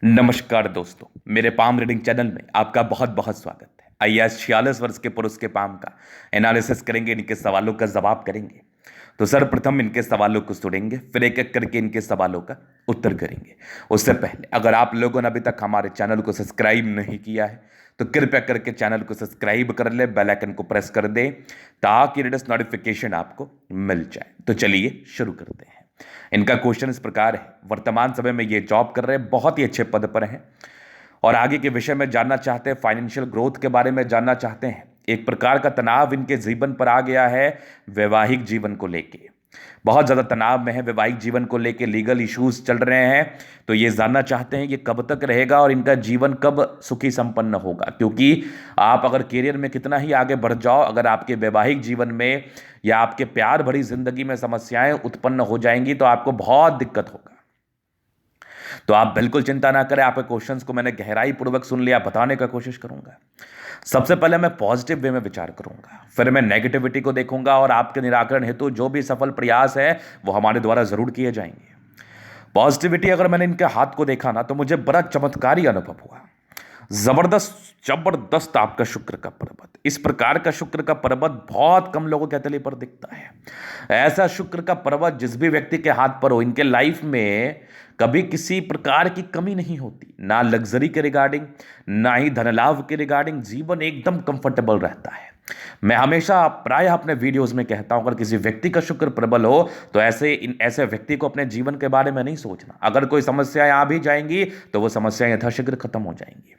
नमस्कार दोस्तों, मेरे पाम रीडिंग चैनल में आपका बहुत बहुत स्वागत है। आइए आज 46 वर्ष के पुरुष के पाम का एनालिसिस करेंगे, इनके सवालों का जवाब करेंगे। तो सर्वप्रथम इनके सवालों को सुनेंगे, फिर एक एक करके इनके सवालों का उत्तर करेंगे। उससे पहले अगर आप लोगों ने अभी तक हमारे चैनल को सब्सक्राइब नहीं किया है तो कृपया करके चैनल को सब्सक्राइब कर ले, बेल आइकन को प्रेस कर दे ताकि लेटेस्ट नोटिफिकेशन आपको मिल जाए। तो चलिए शुरू करते हैं। इनका क्वेश्चन इस प्रकार है, वर्तमान समय में ये जॉब कर रहे हैं, बहुत ही अच्छे पद पर हैं और आगे के विषय में जानना चाहते हैं, फाइनेंशियल ग्रोथ के बारे में जानना चाहते हैं। एक प्रकार का तनाव इनके जीवन पर आ गया है, वैवाहिक जीवन को लेके बहुत ज्यादा तनाव में है, वैवाहिक जीवन को लेके लीगल इश्यूज चल रहे हैं। तो ये जानना चाहते हैं ये कब तक रहेगा और इनका जीवन कब सुखी संपन्न होगा, क्योंकि आप अगर करियर में कितना ही आगे बढ़ जाओ, अगर आपके वैवाहिक जीवन में या आपके प्यार भरी जिंदगी में समस्याएं उत्पन्न हो जाएंगी तो आपको बहुत दिक्कत होगा। तो आप बिल्कुल चिंता ना करें, आपके क्वेश्चंस को मैंने गहराई पूर्वक सुन लिया, बताने का कोशिश करूंगा। सबसे पहले मैं पॉजिटिव वे में विचार करूंगा, फिर मैं नेगेटिविटी को देखूंगा और आपके निराकरण हेतु जो भी सफल प्रयास है वो हमारे द्वारा जरूर किए जाएंगे। पॉजिटिविटी अगर मैंने इनके हाथ को देखा ना तो मुझे बड़ा चमत्कारी अनुभव हुआ। जबरदस्त जबरदस्त आपका शुक्र का पर्वत, इस प्रकार का शुक्र का पर्वत बहुत कम लोगों के हथेली पर दिखता है। ऐसा शुक्र का पर्वत जिस भी व्यक्ति के हाथ पर हो, इनके लाइफ में कभी किसी प्रकार की कमी नहीं होती, ना लग्जरी के रिगार्डिंग ना ही धन लाभ के रिगार्डिंग। जीवन एकदम कंफर्टेबल रहता है। मैं हमेशा प्राय अपने वीडियोस में कहता हूं, अगर किसी व्यक्ति का शुक्र प्रबल हो तो ऐसे व्यक्ति को अपने जीवन के बारे में नहीं सोचना। अगर कोई समस्याएं आ भी जाएंगी तो वो समस्याएं यथाशीघ्र खत्म हो जाएंगी।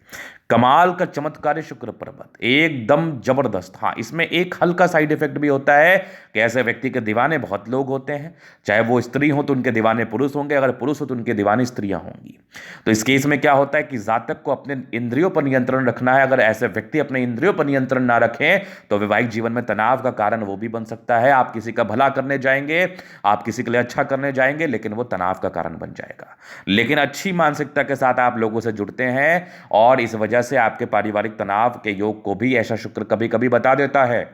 कमाल का चमत्कारी शुक्र पर्वत, एकदम जबरदस्त। हाँ, इसमें एक हल्का साइड इफेक्ट भी होता है कि ऐसे व्यक्ति के दीवाने बहुत लोग होते हैं। चाहे वो स्त्री हो तो उनके दीवाने पुरुष होंगे, अगर पुरुष हो तो उनके दीवानी स्त्रियां होंगी। तो इस केस में क्या होता है कि जातक को अपने इंद्रियों पर नियंत्रण रखना है। अगर ऐसे व्यक्ति अपने इंद्रियों पर नियंत्रण ना रखें तो वैवाहिक जीवन में तनाव का कारण वो भी बन सकता है। आप किसी का भला करने जाएंगे, आप किसी के लिए अच्छा करने जाएंगे, लेकिन वो तनाव का कारण बन जाएगा। लेकिन अच्छी मानसिकता के साथ आप लोगों से जुड़ते हैं और इस वजह से आपके पारिवारिक तनाव के योग को भी ऐसा शुक्र कभी कभी बता देता है।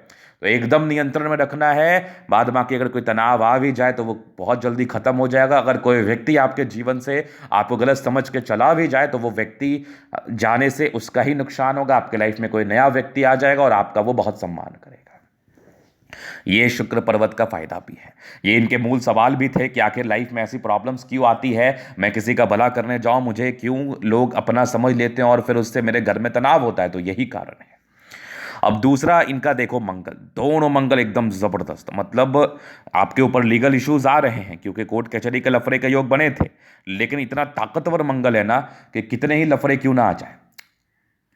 तो एकदम नियंत्रण में रखना है। बाद बाकी अगर कोई तनाव आ भी जाए तो वो बहुत जल्दी खत्म हो जाएगा। अगर कोई व्यक्ति आपके जीवन से आपको गलत समझ के चला भी जाए तो वो व्यक्ति जाने से उसका ही नुकसान होगा। आपके लाइफ में कोई नया व्यक्ति आ जाएगा और आपका वो बहुत सम्मान करेगा। ये शुक्र पर्वत का फायदा भी है। ये इनके मूल सवाल भी थे कि आखिर लाइफ में ऐसी प्रॉब्लम्स क्यों आती है, मैं किसी का भला करने जाऊं मुझे क्यों लोग अपना समझ लेते हैं और फिर उससे मेरे घर में तनाव होता है। तो यही कारण है। अब दूसरा इनका देखो मंगल, दोनों मंगल एकदम जबरदस्त। मतलब आपके ऊपर लीगल इश्यूज आ रहे हैं क्योंकि कोर्ट कचहरी के लफड़े के योग बने थे, लेकिन इतना ताकतवर मंगल है ना कि कितने ही लफड़े क्यों ना आ जाए,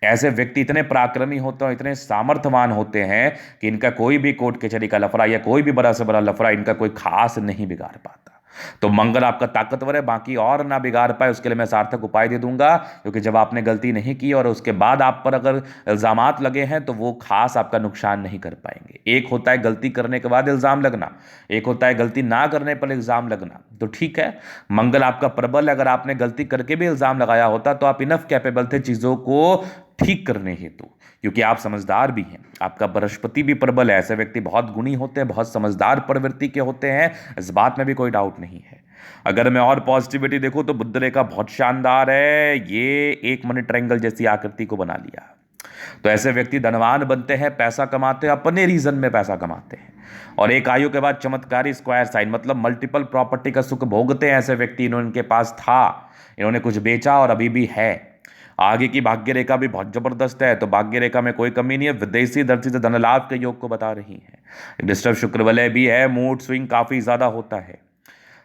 ऐसे व्यक्ति इतने पराक्रमी होते हैं, इतने सामर्थ्यवान होते हैं कि इनका कोई भी कोर्ट कचहरी का लफड़ा या कोई भी बड़ा से बड़ा लफड़ा इनका कोई खास नहीं बिगाड़ पाता। तो मंगल आपका ताकतवर है, बाकी और ना बिगाड़ पाए उसके लिए मैं सार्थक उपाय दे दूंगा। क्योंकि जब आपने गलती नहीं की और उसके बाद आप पर अगर इल्जामात लगे हैं तो वो खास आपका नुकसान नहीं कर पाएंगे। एक होता है गलती करने के बाद इल्जाम लगना, एक होता है गलती ना करने पर इल्जाम लगना। तो ठीक है, मंगल आपका प्रबल है। अगर आपने गलती करके भी इल्जाम लगाया होता तो आप इनफ कैपेबल थे चीजों को ठीक करने हेतु, क्योंकि आप समझदार भी हैं। आपका बृहस्पति भी प्रबल है। ऐसे व्यक्ति बहुत गुणी होते हैं, बहुत समझदार प्रवृत्ति के होते हैं, इस बात में भी कोई डाउट नहीं है। अगर मैं और पॉजिटिविटी देखूं तो बुध रेखा बहुत शानदार है। ये एक मनी ट्रायंगल जैसी आकृति को बना लिया। तो ऐसे व्यक्ति धनवान बनते हैं, पैसा कमाते हैं, अपने रीजन में पैसा कमाते हैं और एक आयु के बाद चमत्कारी स्क्वायर साइन, मतलब मल्टीपल प्रॉपर्टी का सुख भोगते हैं ऐसे व्यक्ति। इनके पास था, इन्होंने कुछ बेचा और अभी भी है। आगे की भाग्य रेखा भी बहुत जबरदस्त है, तो भाग्य रेखा में कोई कमी नहीं है। विदेशी दृष्टि से धन लाभ के योग को बता रही है। डिस्टर्ब शुक्र वलय भी है, मूड स्विंग काफी ज्यादा होता है।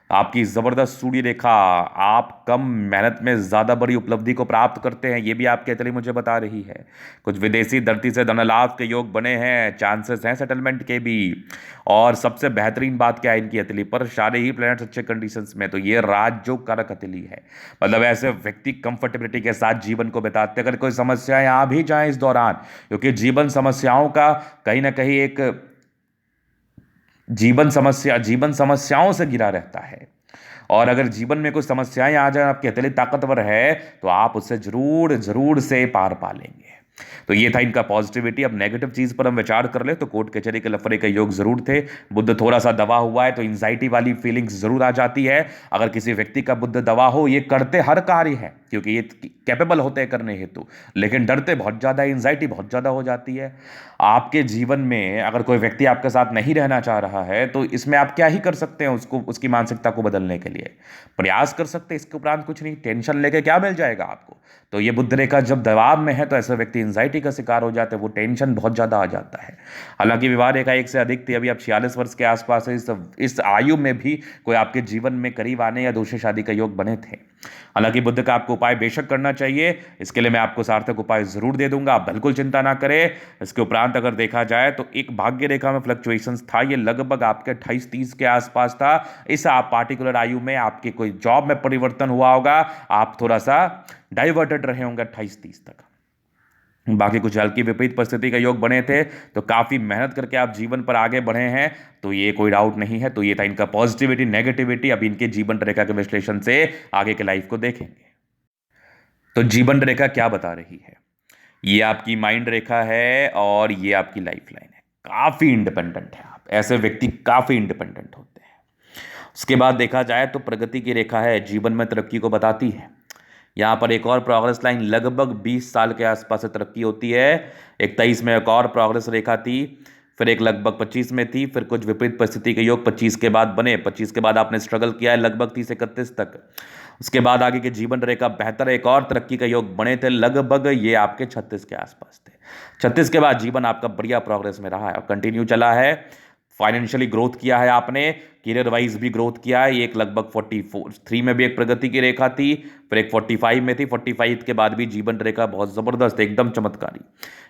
आपकी जबरदस्त सूर्य रेखा, आप कम मेहनत में ज्यादा बड़ी उपलब्धि को प्राप्त करते हैं, ये भी आपके अतली मुझे बता रही है। कुछ विदेशी धरती से धन लाभ के योग बने हैं, चांसेस हैं सेटलमेंट के भी। और सबसे बेहतरीन बात क्या है इनकी अतली पर, सारे ही प्लैनेट्स अच्छे कंडीशंस में। तो ये राजयोग कारक अतली है। मतलब ऐसे व्यक्ति कंफर्टेबिलिटी के साथ जीवन को बिताते। अगर कोई समस्याएं आ भी जाए इस दौरान, क्योंकि जीवन समस्याओं का कहीं ना कहीं एक जीवन समस्याओं से घिरा रहता है। और अगर जीवन में कुछ समस्याएं आ जाए, आपकी हथेली ताकतवर है तो आप उससे जरूर जरूर से पार पा लेंगे। तो ये था इनका पॉजिटिविटी। अब नेगेटिव चीज पर हम विचार कर ले तो कोर्ट कचहरी के लफड़े के योग जरूर थे। बुद्ध थोड़ा सा दबा हुआ है तो एंजाइटी वाली फीलिंग्स जरूर आ जाती है। अगर किसी व्यक्ति का बुद्ध दबा हो, ये करते हर कार्य है, क्योंकि ये कैपेबल होते हैं करने हेतु, लेकिन डरते बहुत ज़्यादा, एंजाइटी बहुत ज़्यादा हो जाती है। आपके जीवन में अगर कोई व्यक्ति आपके साथ नहीं रहना चाह रहा है तो इसमें आप क्या ही कर सकते हैं उसको, उसकी मानसिकता को बदलने के लिए प्रयास कर सकते हैं, इसके उपरांत कुछ नहीं। टेंशन लेके क्या मिल जाएगा आपको? तो ये बुध रेखा जब दबाव में है तो ऐसे व्यक्ति एंजाइटी का शिकार हो जाते हैं, वो टेंशन बहुत ज़्यादा आ जाता है। हालांकि विवाह रेखा 1 से अधिक थी, अभी आप 46 वर्ष के आसपास है, इस आयु में भी कोई आपके जीवन में करीब आने या दूसरी शादी का योग बने थे। हालांकि बुध का आपको उपाय बेशक करना चाहिए, इसके लिए मैं आपको सार्थक उपाय जरूर दे दूंगा, आप बिल्कुल चिंता ना करें। इसके उपरांत अगर देखा जाए तो एक भाग्य रेखा में फ्लक्चुएशंस था, ये लगभग आपके 28-30 के आसपास था। इस आप पार्टिकुलर आयु में आपके कोई जॉब में परिवर्तन हुआ होगा, आप थोड़ा सा डाइवर्टेड रहे होंगे 28-30 तक। बाकी कुछ हल्की विपरीत परिस्थिति का योग बने थे, तो काफ़ी मेहनत करके आप जीवन पर आगे बढ़े हैं, तो ये कोई डाउट नहीं है। तो ये था इनका पॉजिटिविटी नेगेटिविटी। अब इनके जीवन रेखा के विश्लेषण से आगे के लाइफ को देखेंगे। तो जीवन रेखा क्या बता रही है? ये आपकी माइंड रेखा है और ये आपकी लाइफ लाइन है। काफ़ी इंडिपेंडेंट है आप, ऐसे व्यक्ति काफ़ी इंडिपेंडेंट होते हैं। उसके बाद देखा जाए तो प्रगति की रेखा है, जीवन में तरक्की को बताती है। यहाँ पर एक और प्रोग्रेस लाइन लगभग 20 साल के आसपास से तरक्की होती है। 23 में एक और प्रोग्रेस रेखा थी, फिर एक लगभग 25 में थी, फिर कुछ विपरीत परिस्थिति के योग 25 के बाद बने। 25 के बाद आपने स्ट्रगल किया है लगभग 30-31 तक। उसके बाद आगे के जीवन रेखा बेहतर, एक और तरक्की का योग बने थे, लगभग ये आपके 36 के आसपास थे। 36 के बाद जीवन आपका बढ़िया प्रोग्रेस में रहा है और कंटिन्यू चला है। फाइनेंशियली ग्रोथ किया है आपने, करियर वाइज भी ग्रोथ किया है। एक लगभग 43 में भी एक प्रगति की रेखा थी, फिर एक 45 में थी। 45 के बाद भी जीवन रेखा बहुत ज़बरदस्त, एकदम चमत्कारी,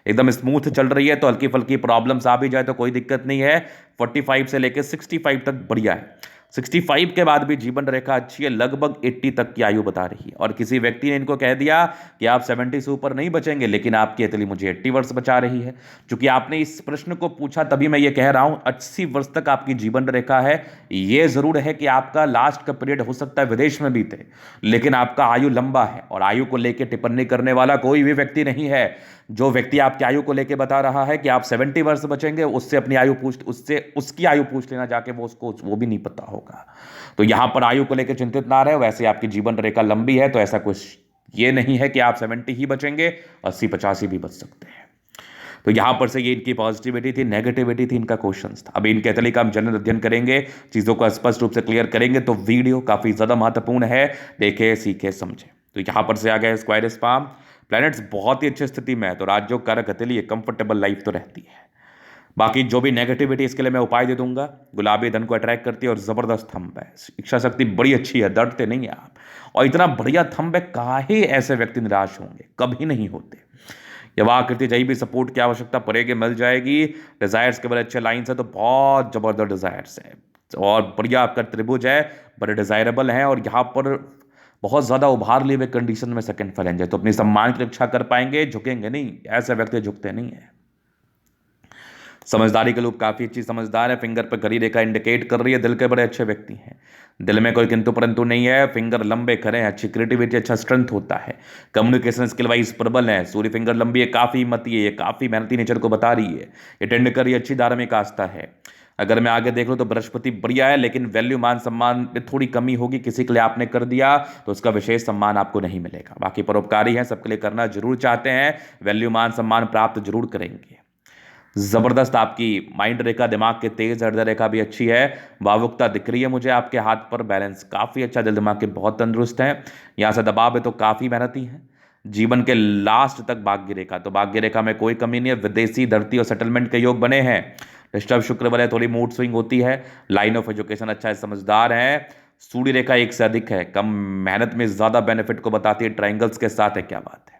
एकदम स्मूथ चल रही है। तो हल्की फल्की प्रॉब्लम्स आ भी जाए तो कोई दिक्कत नहीं है। 45 से लेकर 65 तक बढ़िया है। 65 के बाद भी जीवन रेखा अच्छी है, लगभग 80 तक की आयु बता रही है। और किसी व्यक्ति ने इनको कह दिया कि आप 70 से ऊपर नहीं बचेंगे, लेकिन आपकी अतली मुझे 80 वर्ष बचा रही है। क्योंकि आपने इस प्रश्न को पूछा तभी मैं ये कह रहा हूं, 80 वर्ष तक आपकी जीवन रेखा है। ये जरूर है कि आपका लास्ट का पीरियड हो सकता है विदेश में बीते, लेकिन आपका आयु लंबा है और आयु को लेकर टिप्पणी करने वाला कोई भी व्यक्ति नहीं है। जो व्यक्ति आपकी आयु को लेकर बता रहा है कि आप 70 वर्ष बचेंगे, उससे अपनी आयु पूछ, उससे उसकी आयु पूछ लेना जाके, वो भी नहीं पता होगा। तो यहां पर आयु को लेकर चिंतित ना रहे। वैसे आपकी जीवन रेखा लंबी है, तो ऐसा कुछ ये नहीं है कि आप 70 ही बचेंगे, 80-85 भी बच सकते हैं। तो यहां पर से ये इनकी पॉजिटिविटी थी, नेगेटिविटी थी इनका क्वेश्चन था। अभी इनके अतली का हम जनरल अध्ययन करेंगे, चीजों को स्पष्ट रूप से क्लियर करेंगे। तो वीडियो काफी ज्यादा महत्वपूर्ण है, देखे सीखे समझे। तो यहां पर से आ गया स्क्वायर स्पाम, प्लैनेट्स बहुत ही अच्छी स्थिति में है, तो राज्यों कारक अतली कंफर्टेबल लाइफ तो रहती है। बाकी जो भी नेगेटिविटी, इसके लिए मैं उपाय दे दूंगा। गुलाबी धन को अट्रैक्ट करती है और जबरदस्त थंब है, इच्छा शक्ति बड़ी अच्छी है, डरते नहीं है आप। और इतना बढ़िया थंब है, काहे ऐसे व्यक्ति निराश होंगे, कभी नहीं होते। यह आकृति जही भी सपोर्ट की आवश्यकता पड़ेगी मिल जाएगी। डिजायर्स के बड़े अच्छे लाइन्स है, तो बहुत जबरदस्त डिजायर्स है और बढ़िया आपका त्रिभुज है, बड़े डिजायरेबल है। और यहाँ पर बहुत ज़्यादा उभार लिए हुए कंडीशन में सेकंड फैलेंज है, तो अपनी सम्मान की रक्षा कर पाएंगे, झुकेंगे नहीं। ऐसे व्यक्ति झुकते नहीं है। समझदारी के लोग काफ़ी अच्छी समझदार है, फिंगर पर घड़ी रेखा इंडिकेट कर रही है, दिल के बड़े अच्छे व्यक्ति हैं, दिल में कोई किंतु परंतु नहीं है। फिंगर लंबे खड़े हैं, अच्छी क्रिएटिविटी, अच्छा स्ट्रेंथ होता है, कम्युनिकेशन स्किल वाइज प्रबल है। सूर्य फिंगर लंबी है, काफ़ी हिम्मती है, ये काफ़ी मेहनती नेचर को बता रही है। अटेंड कर रही है, अच्छी धार्मिक आस्था है। अगर मैं आगे देख लूँ तो बृहस्पति बढ़िया है, लेकिन वैल्यू मान सम्मान में थोड़ी कमी होगी। किसी के लिए आपने कर दिया तो उसका विशेष सम्मान आपको नहीं मिलेगा। बाकी परोपकारी है, सबके लिए करना जरूर चाहते हैं, वैल्यू मान सम्मान प्राप्त जरूर करेंगे। जबरदस्त आपकी माइंड रेखा, दिमाग के तेज, हृदय रेखा भी अच्छी है। भावुकता दिख रही है मुझे आपके हाथ पर, बैलेंस काफ़ी अच्छा, दिल दिमाग के बहुत तंदुरुस्त हैं। यहाँ से दबाव है तो काफ़ी मेहनती है। जीवन के लास्ट तक भाग्य रेखा, तो भाग्य रेखा में कोई कमी नहीं है। विदेशी, धरती और सेटलमेंट के योग बने हैं। डिस्टर्ब शुक्र वाले, थोड़ी मूड स्विंग होती है। लाइन ऑफ एजुकेशन अच्छा है, समझदार है। सूर्य रेखा 1 से अधिक है, कम मेहनत में ज़्यादा बेनिफिट को बताती है। ट्राइंगल्स के साथ है, क्या बात है।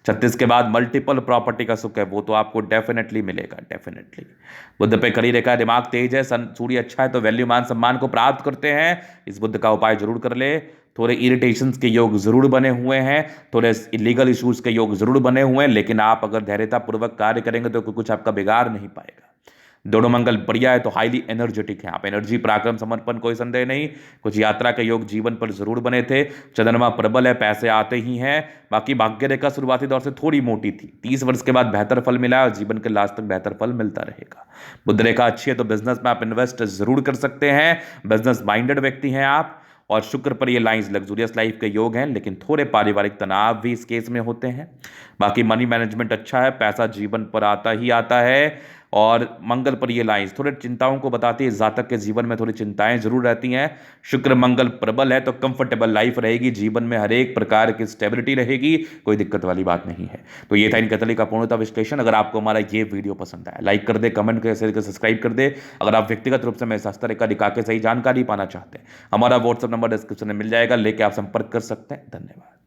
36 के बाद मल्टीपल प्रॉपर्टी का सुख है, वो तो आपको डेफिनेटली मिलेगा, डेफिनेटली। बुध पे खड़ी रेखा, दिमाग तेज है, सन सूर्य अच्छा है, तो वैल्यू मान सम्मान को प्राप्त करते हैं। इस बुध का उपाय जरूर कर ले। थोड़े इरिटेशंस के योग जरूर बने हुए हैं, थोड़े इलीगल इश्यूज के योग जरूर बने हुए हैं, लेकिन आप अगर धैर्यतापूर्वक कार्य करेंगे तो कुछ आपका बिगाड़ नहीं पाएगा। दोनों मंगल बढ़िया है, तो हाईली एनर्जेटिक है आप, एनर्जी, पराक्रम, समर्पण, कोई संदेह नहीं। कुछ यात्रा के योग जीवन पर जरूर बने थे। चंद्रमा प्रबल है, पैसे आते ही हैं। बाकी भाग्य रेखा शुरुआती दौर से थोड़ी मोटी थी, 30 वर्ष के बाद बेहतर फल मिला और जीवन के लास्ट तक बेहतर फल मिलता रहेगा। बुध रेखा अच्छी है, तो बिजनेस में आप इन्वेस्ट जरूर कर सकते हैं। बिजनेस माइंडेड व्यक्ति हैं आप, और शुक्र पर ये लाइंस लग्जूरियस लाइफ के योग हैं, लेकिन थोड़े पारिवारिक तनाव भी इस केस में होते हैं। बाकी मनी मैनेजमेंट अच्छा है, पैसा जीवन पर आता ही आता है। और मंगल पर ये लाइंस थोड़े चिंताओं को बताती है, जातक के जीवन में थोड़ी चिंताएं जरूर रहती हैं। शुक्र मंगल प्रबल है तो कंफर्टेबल लाइफ रहेगी, जीवन में हर एक प्रकार की स्टेबिलिटी रहेगी, कोई दिक्कत वाली बात नहीं है। तो ये था इनका तली का पूर्णतः विश्लेषण। अगर आपको हमारा ये वीडियो पसंद आया, लाइक कर दे, कमेंट कर, शेयर कर, सब्सक्राइब कर दे। अगर आप व्यक्तिगत रूप से मेरे शास्त्र रेखा दिखा के सही जानकारी पाना चाहते हैं, हमारा व्हाट्सएप नंबर डिस्क्रिप्शन में मिल जाएगा, लेके आप संपर्क कर सकते हैं। धन्यवाद।